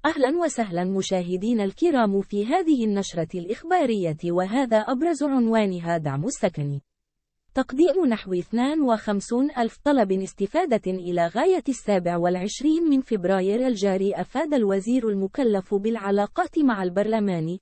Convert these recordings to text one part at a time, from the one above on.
أهلا وسهلا مشاهدينا الكرام في هذه النشرة الإخبارية، وهذا أبرز عنوانها: دعم السكن. تقديم نحو 52 ألف طلب استفادة إلى غاية 27 من فبراير الجاري. أفاد الوزير المكلف بالعلاقات مع البرلمان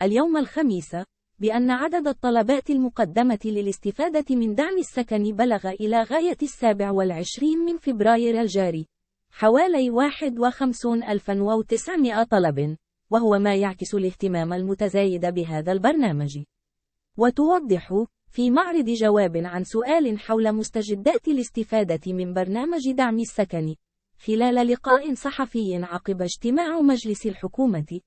اليوم الخميس بأن عدد الطلبات المقدمة للاستفادة من دعم السكن بلغ إلى غاية 27 من فبراير الجاري حوالي 51,900 طلب، وهو ما يعكس الاهتمام المتزايد بهذا البرنامج. وتوضح في معرض جواب عن سؤال حول مستجدات الاستفادة من برنامج دعم السكن خلال لقاء صحفي عقب اجتماع مجلس الحكومة،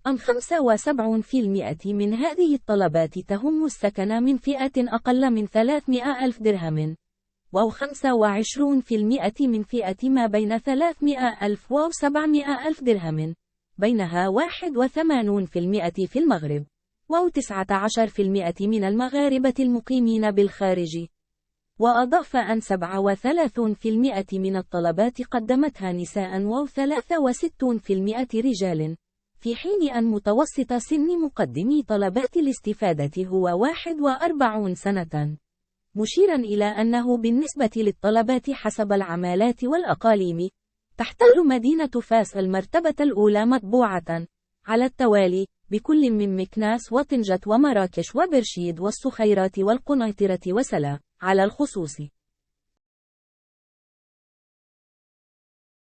أن 75% من هذه الطلبات تهم السكن من فئة أقل من 300 ألف درهم، و25% من فئة ما بين 300 ألف و700 ألف درهم، بينها 81% في المغرب، و19% من المغاربة المقيمين بالخارج. وأضاف أن 37% من الطلبات قدمتها نساء و63% رجال، في حين أن متوسط سن مقدمي طلبات الاستفادة هو 41 سنة، مشيرا إلى أنه بالنسبة للطلبات حسب العمالات والأقاليم، تحتل مدينة فاس المرتبة الأولى مطبوعة على التوالي، بكل من مكناس وطنجة ومراكش وبرشيد والصخيرات والقنيطرة وسلا على الخصوص.